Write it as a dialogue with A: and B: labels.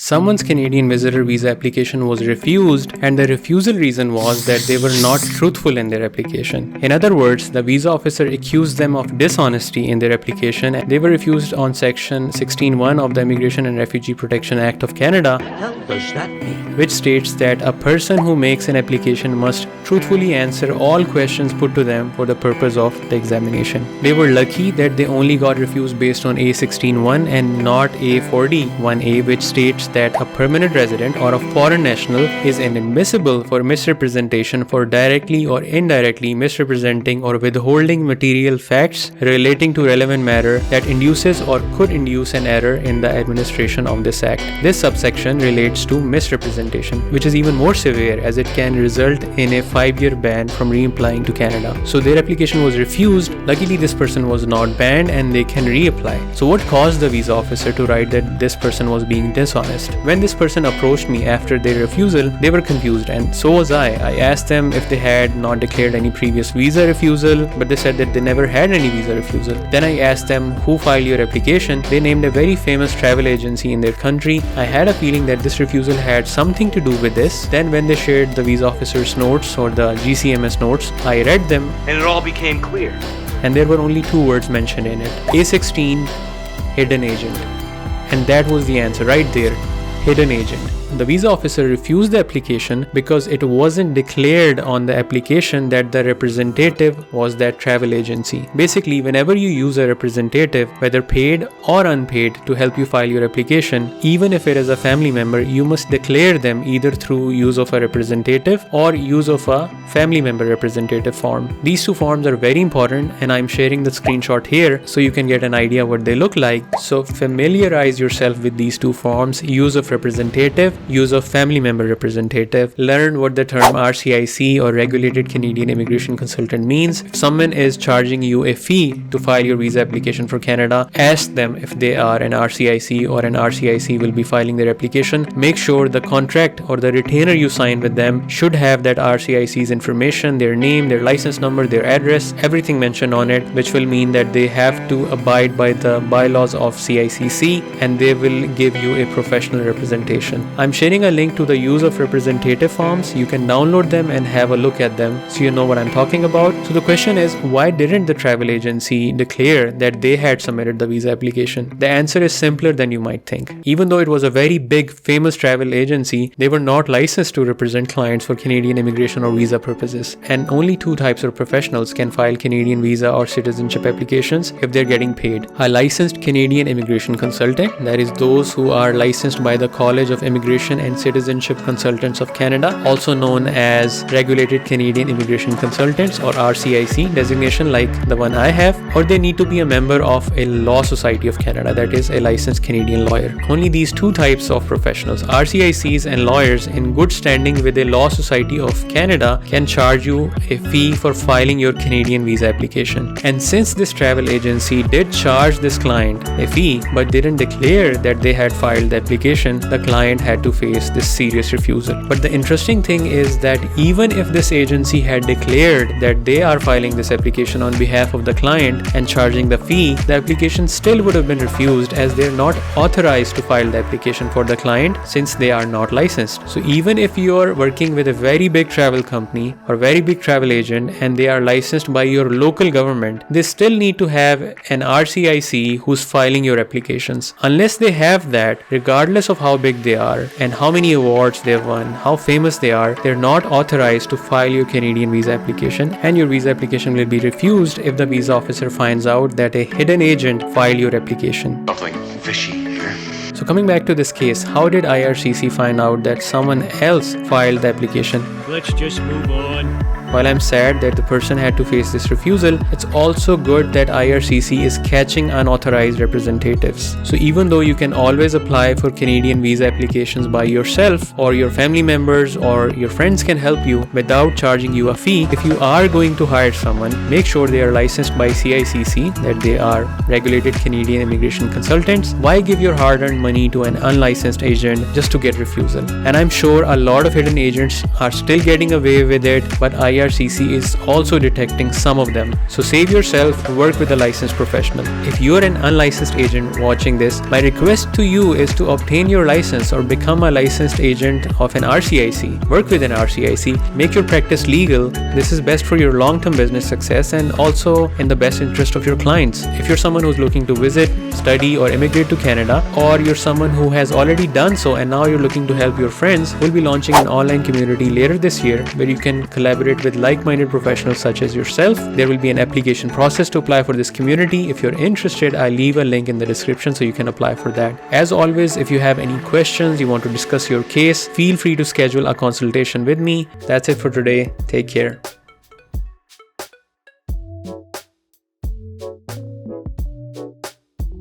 A: Someone's Canadian visitor visa application was refused, and the refusal reason was that they were not truthful in their application. In other words, the visa officer accused them of dishonesty in their application, and they were refused on Section 16(1) of the Immigration and Refugee Protection Act of Canada, which states that a person who makes an application must truthfully answer all questions put to them for the purpose of the examination. They were lucky that they only got refused based on A16(1) and not A41A, which states that a permanent resident or a foreign national is inadmissible for misrepresentation for directly or indirectly misrepresenting or withholding material facts relating to relevant matter that induces or could induce an error in the administration of this act. This subsection relates to misrepresentation, which is even more severe as it can result in a 5-year ban from reapplying to Canada. So their application was refused. Luckily, this person was not banned and they can reapply. So what caused the visa officer to write that this person was being dishonest? When this person approached me after their refusal, they were confused, and so was I. I asked them if they had not declared any previous visa refusal, but they said that they never had any visa refusal. Then I asked them, who filed your application? They named a very famous travel agency in their country. I had a feeling that this refusal had something to do with this. Then when they shared the visa officer's notes or the GCMS notes, I read them
B: and it all became clear.
A: And there were only 2 words mentioned in it. A16, hidden agent. And that was the answer right there, hidden agent. The visa officer refused the application because it wasn't declared on the application that the representative was that travel agency. Basically, whenever you use a representative, whether paid or unpaid, to help you file your application, even if it is a family member, you must declare them either through use of a representative or use of a family member representative form. These 2 forms are very important, and I'm sharing the screenshot here so you can get an idea what they look like. So familiarize yourself with these 2 forms: use of representative, use of family member representative. Learn what the term RCIC or Regulated Canadian Immigration Consultant means. If someone is charging you a fee to file your visa application for Canada, ask them if they are an RCIC or an RCIC will be filing their application. Make sure the contract or the retainer you sign with them should have that RCIC's information, their name, their license number, their address, everything mentioned on it, which will mean that they have to abide by the bylaws of CICC and they will give you a professional representation. I'm sharing a link to the use of representative forms. You can download them and have a look at them so you know what I'm talking about. So the question is, why didn't the travel agency declare that they had submitted the visa application? The answer is simpler than you might think. Even though it was a very big famous travel agency, they were not licensed to represent clients for Canadian immigration or visa purposes. And only 2 types of professionals can file Canadian visa or citizenship applications if they're getting paid. A licensed Canadian immigration consultant, that is those who are licensed by the College of Immigration and Citizenship Consultants of Canada, also known as Regulated Canadian Immigration Consultants or RCIC designation like the one I have, or they need to be a member of a law society of Canada, that is a licensed Canadian lawyer. Only these 2 types of professionals, RCICs and lawyers in good standing with a law society of Canada, can charge you a fee for filing your Canadian visa application. And since this travel agency did charge this client a fee but didn't declare that they had filed the application, the client had to face this serious refusal. But the interesting thing is that even if this agency had declared that they are filing this application on behalf of the client and charging the fee, the application still would have been refused as they are not authorized to file the application for the client since they are not licensed. So even if you are working with a very big travel company or very big travel agent and they are licensed by your local government, they still need to have an RCIC who's filing your applications. Unless they have that, regardless of how big they are and how many awards they've won, how famous they are, they're not authorized to file your Canadian visa application, and your visa application will be refused if the visa officer finds out that a hidden agent filed your application.
B: Something fishy here.
A: So coming back to this case, how did IRCC find out that someone else filed the application?
C: Let's just move on.
A: While I'm sad that the person had to face this refusal, it's also good that IRCC is catching unauthorized representatives. So even though you can always apply for Canadian visa applications by yourself, or your family members or your friends can help you without charging you a fee, if you are going to hire someone, make sure they are licensed by CICC, that they are Regulated Canadian Immigration Consultants. Why give your hard-earned money to an unlicensed agent just to get refusal? And I'm sure a lot of hidden agents are still getting away with it, but IRCC IRCC is also detecting some of them. So save yourself, work with a licensed professional. If you're an unlicensed agent watching this, my request to you is to obtain your license or become a licensed agent of an RCIC. Work with an RCIC, make your practice legal. This is best for your long-term business success and also in the best interest of your clients. If you're someone who's looking to visit, study or immigrate to Canada, or you're someone who has already done so and now you're looking to help your friends, we'll be launching an online community later this year where you can collaborate with like-minded professionals such as yourself. There will be an application process to apply for this community. If you're interested, I'll leave a link in the description so you can apply for that. As always, if you have any questions, you want to discuss your case, feel free to schedule a consultation with me. That's it for today. Take care.